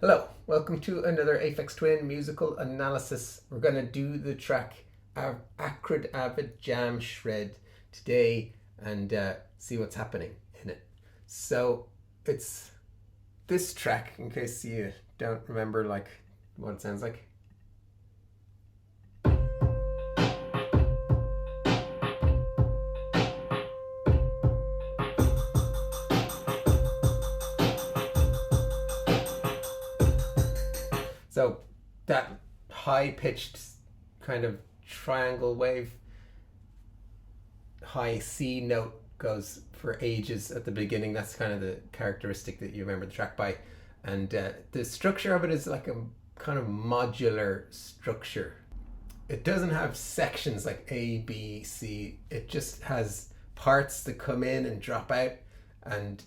Hello, welcome to another Aphex Twin musical analysis. We're going to do the track Acrid, Avid, Jam, Shred today and see what's happening in it. So it's this track, in case you don't remember like what it sounds like. So that high-pitched kind of triangle wave, high C note goes for ages at the beginning. That's kind of the characteristic that you remember the track by. And the structure of it is like a kind of modular structure. It doesn't have sections like A, B, C. It just has parts that come in and drop out. And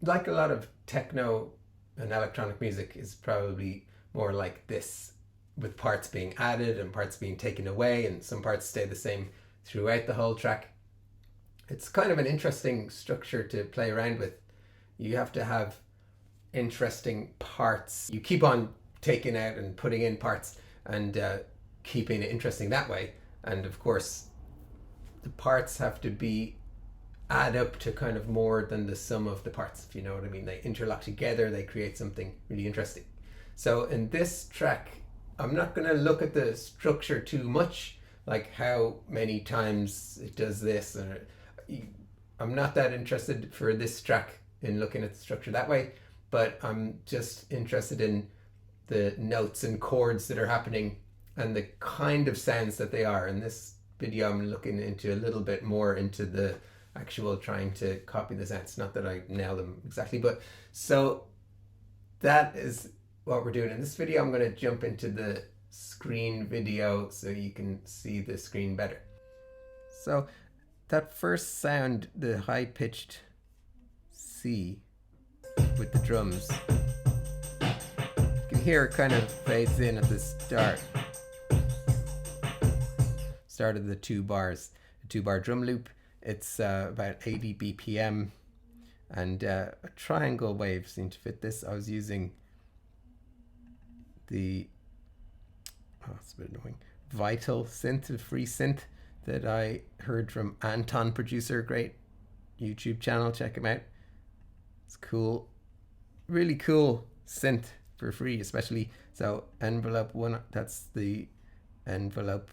like a lot of techno and electronic music is probably more like this, with parts being added and parts being taken away, and some parts stay the same throughout the whole track. It's kind of an interesting structure to play around with. You have to have interesting parts. You keep on taking out and putting in parts and keeping it interesting that way. And of course, the parts have to add up to kind of more than the sum of the parts, if you know what I mean. They interlock together, they create something really interesting. So in this track, I'm not going to look at the structure too much, like how many times it does this. I'm not that interested for this track in looking at the structure that way, but I'm just interested in the notes and chords that are happening and the kind of sounds that they are. In this video, I'm looking into a little bit more into the actual trying to copy the sounds. Not that I nail them exactly, but so that is what we're doing in this video. I'm going to jump into the screen video so you can see the screen better. So that first sound, the high-pitched C with the drums, you can hear it kind of fades in at the start of the 2 bars, a 2-bar drum loop. It's about 80 BPM, and a triangle wave seemed to fit this. I was using it's a bit annoying, Vital synth, a free synth that I heard from Anton Producer, great YouTube channel, check him out. It's cool, really cool synth for free, especially. So envelope 1, that's the envelope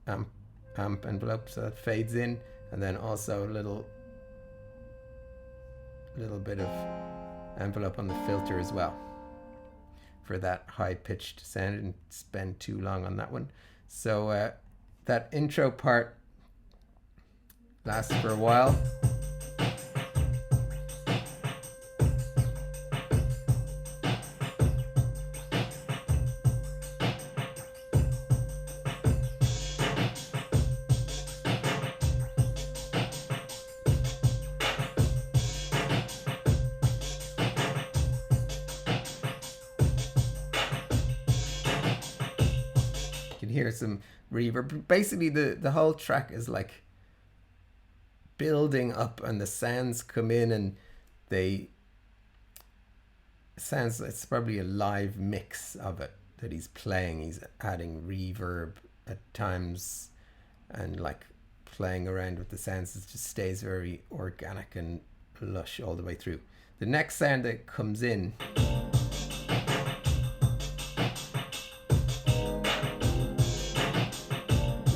amp envelope, so that fades in, and then also a little bit of envelope on the filter as well for that high-pitched sound. I didn't spend too long on that one. So that intro part lasts for a while. Hear some reverb. Basically the whole track is like building up, and the sounds come in, and it's probably a live mix of it that he's playing. He's adding reverb at times and like playing around with the sounds. It just stays very organic and lush all the way through. The next sound that comes in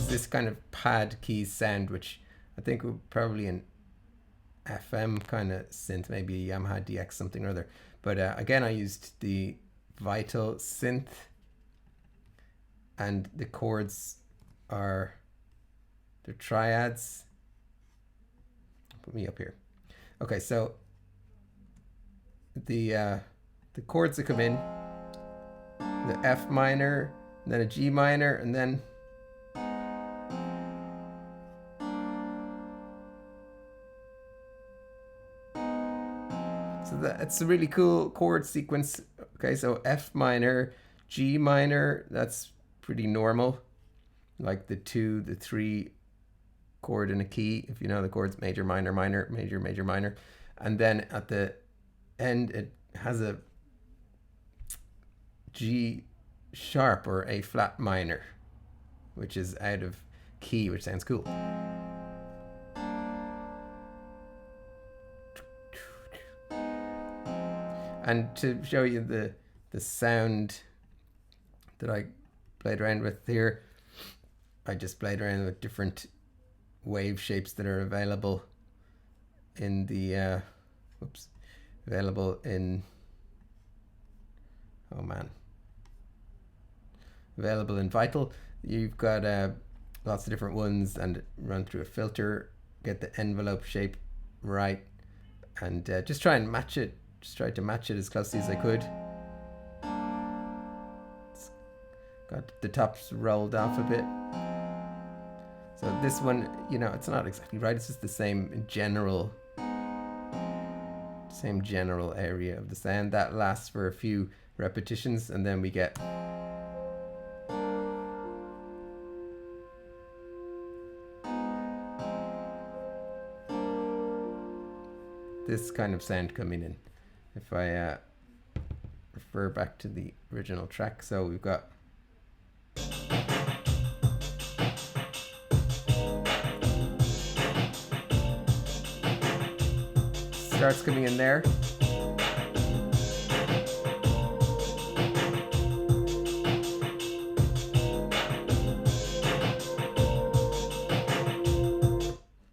this kind of pad keys sound, which I think would probably an FM kind of synth, maybe a Yamaha DX something or other. But again, I used the Vital synth, and the chords are the triads. Put me up here. Okay, so the chords that come in, the F minor, and then a G minor, and then it's a really cool chord sequence. Okay, so F minor, G minor, that's pretty normal. Like the 2, the 3 chord in a key, if you know the chords, major, minor, minor, major, major, minor. And then at the end, it has a G sharp or A flat minor, which is out of key, which sounds cool. And to show you the sound that I played around with here, I just played around with different wave shapes that are available in the available in Vital. You've got lots of different ones, and run through a filter, get the envelope shape right, and just try and match it. Just tried to match it as closely as I could. It's got the tops rolled off a bit. So this one, you know, it's not exactly right. It's just the same general area of the sound. That lasts for a few repetitions, and then we get this kind of sound coming in. If I refer back to the original track, so we've got starts coming in there.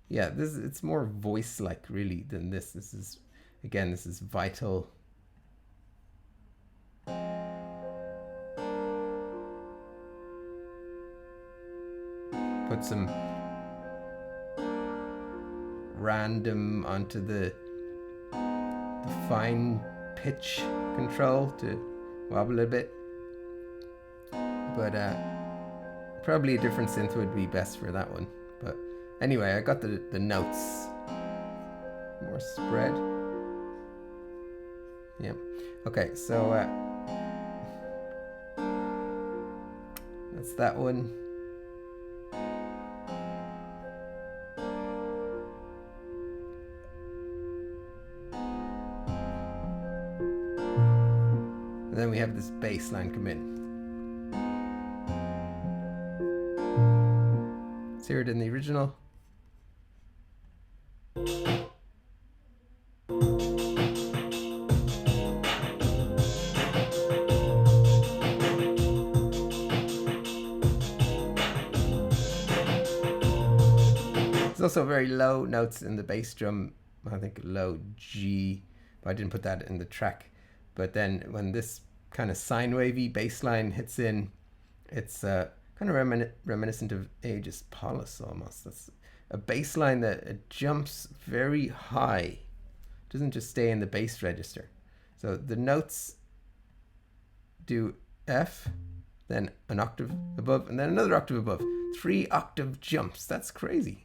Yeah, it's more voice-like really than this. This is Vital. Put some random onto the fine pitch control to wobble a bit. But probably a different synth would be best for that one. But anyway, I got the notes more spread. Yeah. Okay, so that's that one. And then we have this bass line come in. Let's hear it in the original. There's also very low notes in the bass drum. I think low G, but I didn't put that in the track. But then when this kind of sine wavy bass line hits in, it's kind of reminiscent of Aegis Polis almost. That's a bass line that jumps very high. It doesn't just stay in the bass register. So the notes do F, then an octave above, and then another octave above. 3 octave jumps. That's crazy.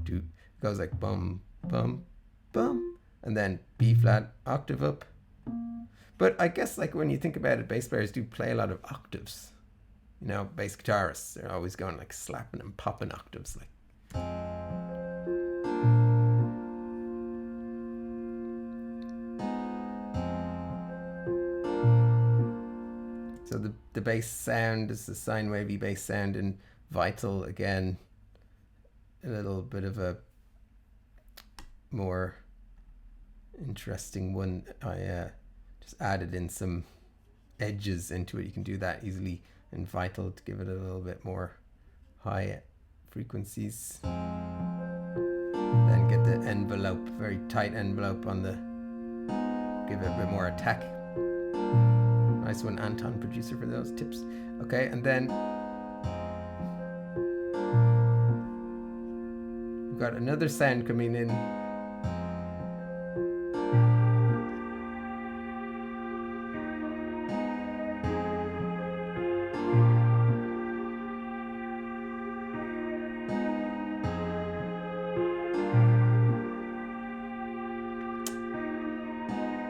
It goes like bum, bum, bum, and then B flat, octave up. But I guess like when you think about it, bass players do play a lot of octaves. You know, bass guitarists, they're always going like slapping and popping octaves like. So the bass sound is the sine wavy bass sound in Vital again. A little bit of a more interesting one. I just added in some edges into it. You can do that easily in Vital to give it a little bit more high frequencies. Then get the envelope, very tight envelope on the, give it a bit more attack. Nice one, Anton, producer, for those tips. Okay, and then we've got another sound coming in.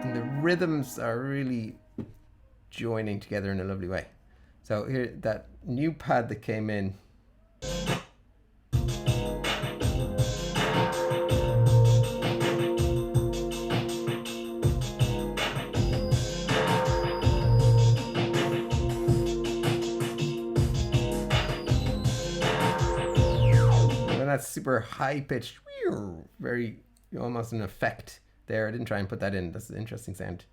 And the rhythms are really joining together in a lovely way. So here, that new pad that came in, that super high pitched, very almost an effect there. I didn't try and put that in. That's an interesting sound.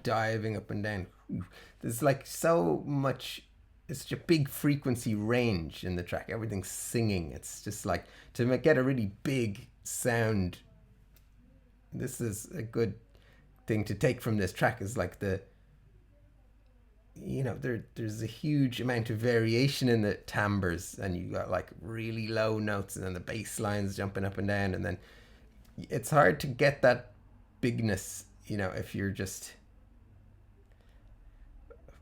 Diving up and down. There's like so much, it's such a big frequency range in the track. Everything's singing. It's just like, to get a really big sound, this is a good thing to take from this track, is like the, you know, there's a huge amount of variation in the timbres, and you got like really low notes, and then the bass lines jumping up and down, and then it's hard to get that bigness, you know, if you're just,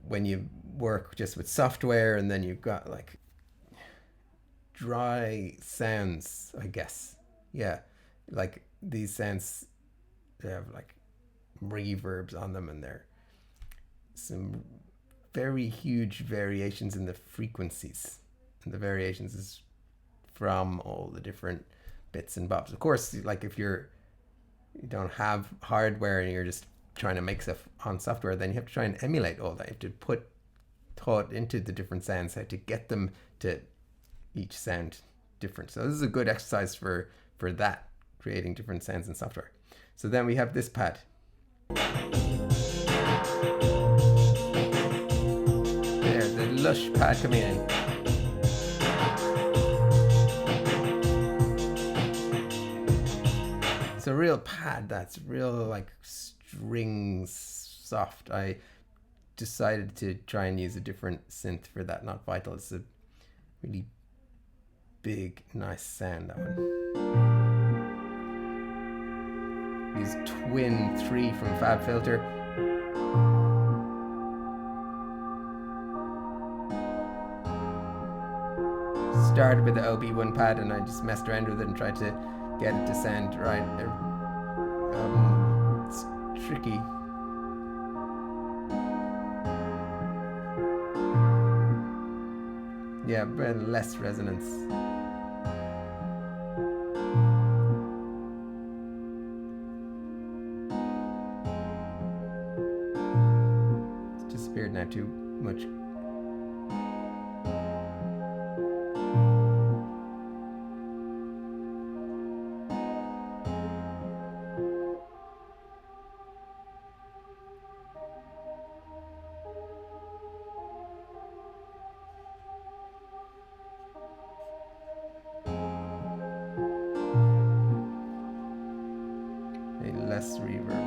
when you work just with software, and then you've got like dry sounds, I guess. Yeah, like these sounds, they have like reverbs on them, and they're some very huge variations in the frequencies, and the variations is from all the different bits and bobs. Of course, like if you don't have hardware and you're just trying to make stuff on software, then you have to try and emulate all that. You have to put thought into the different sounds, how to get them to each sound different. So this is a good exercise for that, creating different sounds in software. So then we have this pad. There, the lush pad coming in. It's a real pad that's real like strings soft. I decided to try and use a different synth for that, not Vital. It's a really big, nice sound, that one. Use Twin 3 from FabFilter. Started with the OB1 pad, and I just messed around with it and tried to get it to sound right. It's tricky. Yeah, but less resonance. It's disappeared now too much. Less reverb.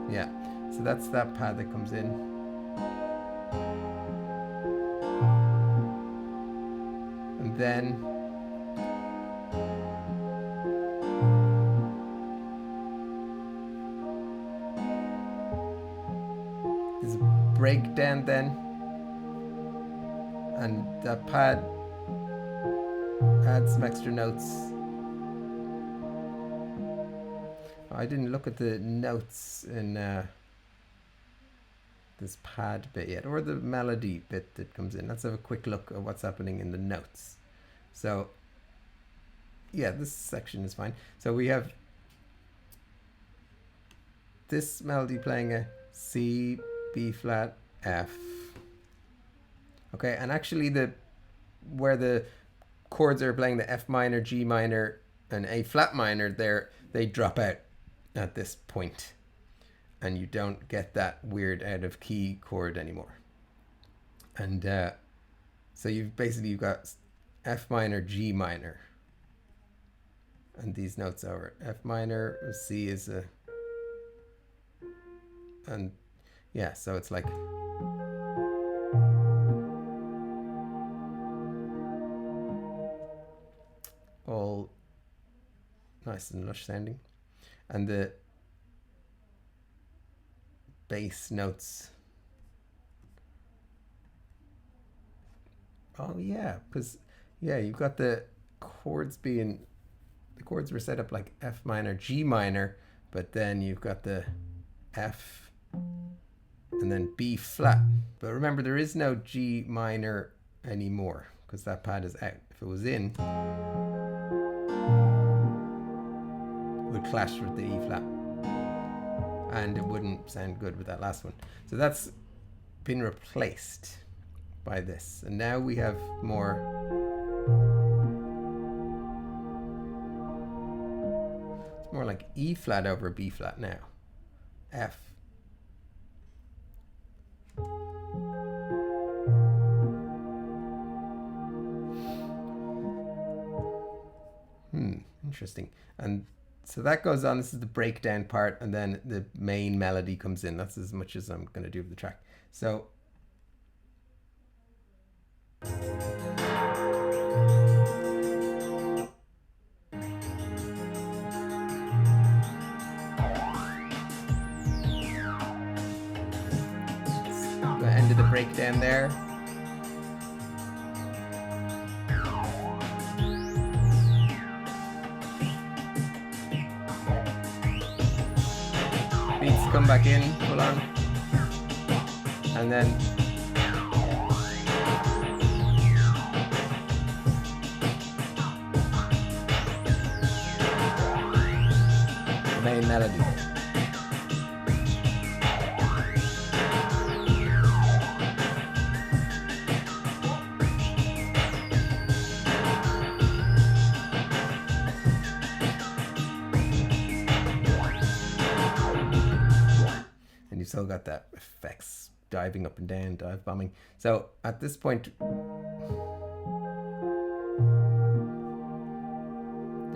Yeah, so that's that pad that comes in. And then there's a breakdown then, and that pad adds some extra notes. I didn't look at the notes in this pad bit yet, or the melody bit that comes in. Let's have a quick look at what's happening in the notes. So yeah, this section is fine. So we have this melody playing a C, B flat, F. Okay, and actually where the chords are playing the F minor, G minor, and A flat minor, they drop out at this point, and you don't get that weird out of key chord anymore. And so you've got F minor, G minor, and these notes are F minor, C is a, and yeah, so it's like all nice and lush sounding. And the bass notes. Oh yeah, because yeah, you've got the chords were set up like F minor, G minor, but then you've got the F and then B flat. But remember, there is no G minor anymore because that pad is out. If it was in, would clash with the E flat. and it wouldn't sound good with that last one. So that's been replaced by this, and now we have more. It's more like E flat over B flat now. F. Interesting. And so that goes on. This is the breakdown part, and then the main melody comes in. That's as much as I'm going to do with the track. So the end of the breakdown there. Beats come back in, full on, and then the main melody. You still got that effects diving up and down, dive bombing. So at this point, the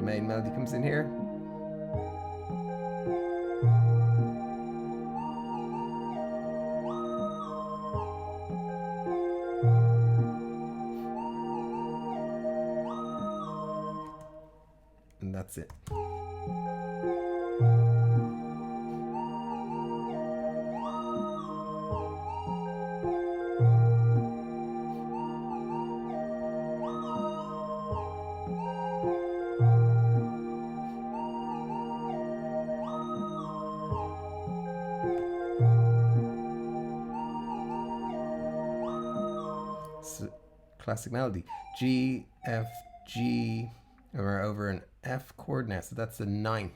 main melody comes in here. And that's it. Classic melody. G, F, G, and we're over an F chord now, so that's the 9th.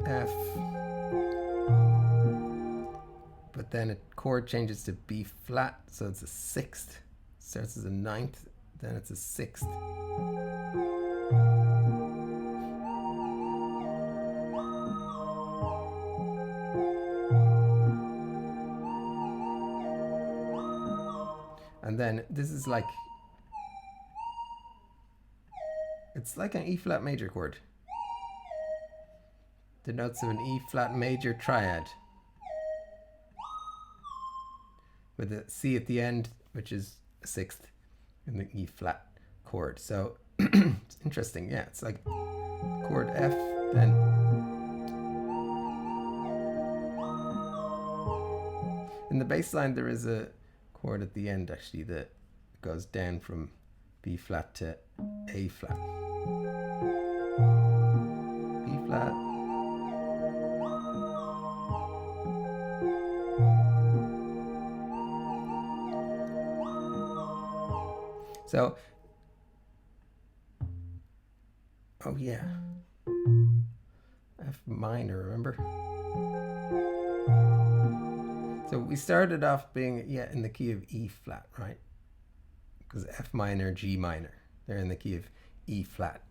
F. But then a chord changes to B flat, so it's a 6th. Starts as a 9th, then it's a 6th. And then this is like, it's like an E flat major chord. The notes of an E flat major triad with a C at the end, which is a 6th in the E flat chord. So it's interesting. Yeah, it's like chord F, then in the bass line there is a chord at the end actually that goes down from B flat to A flat. B flat. So, oh yeah, F minor, remember? So we started off being, in the key of E flat, right? Because F minor, G minor. They're in the key of E flat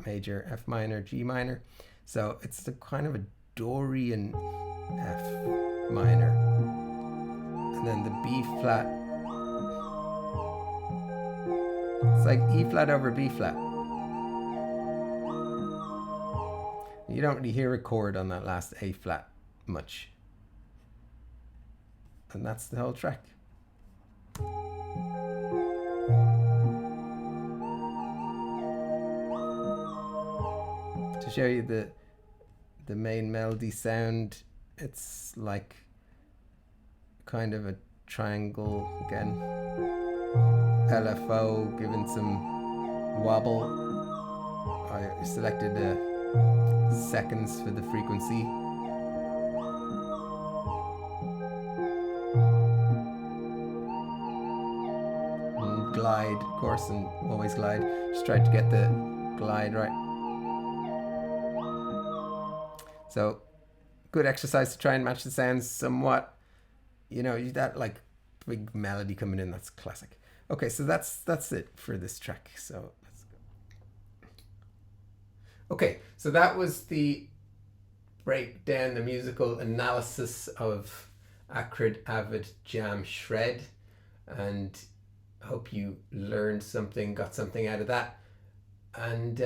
major, F minor, G minor. So it's the kind of a Dorian F minor. And then the B flat. It's like E flat over B flat. You don't really hear a chord on that last A flat much. And that's the whole track. To show you the main melody sound, it's like kind of a triangle again. LFO, given some wobble. I selected seconds for the frequency. Glide, of course, and always glide. Just tried to get the glide right. So good exercise to try and match the sounds somewhat. You know, that like big melody coming in, that's classic. Okay, so that's it for this track. So let's go. Okay, so that was the breakdown, the musical analysis of Acrid, Avid, Jam, Shred, and I hope you learned something, got something out of that, and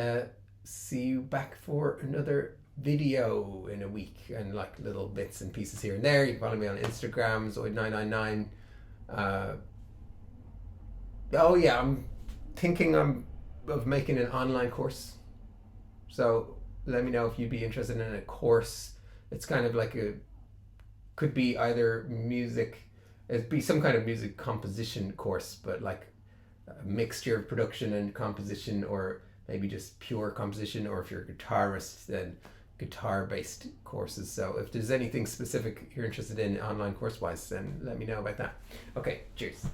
see you back for another video in a week, and like little bits and pieces here and there. You can follow me on Instagram, ZOiD999. Oh yeah, I'm thinking of making an online course. So let me know if you'd be interested in a course. It's kind of like could be either music, it'd be some kind of music composition course, but like a mixture of production and composition, or maybe just pure composition, or if you're a guitarist, then guitar-based courses. So if there's anything specific you're interested in online course-wise, then let me know about that. Okay, cheers.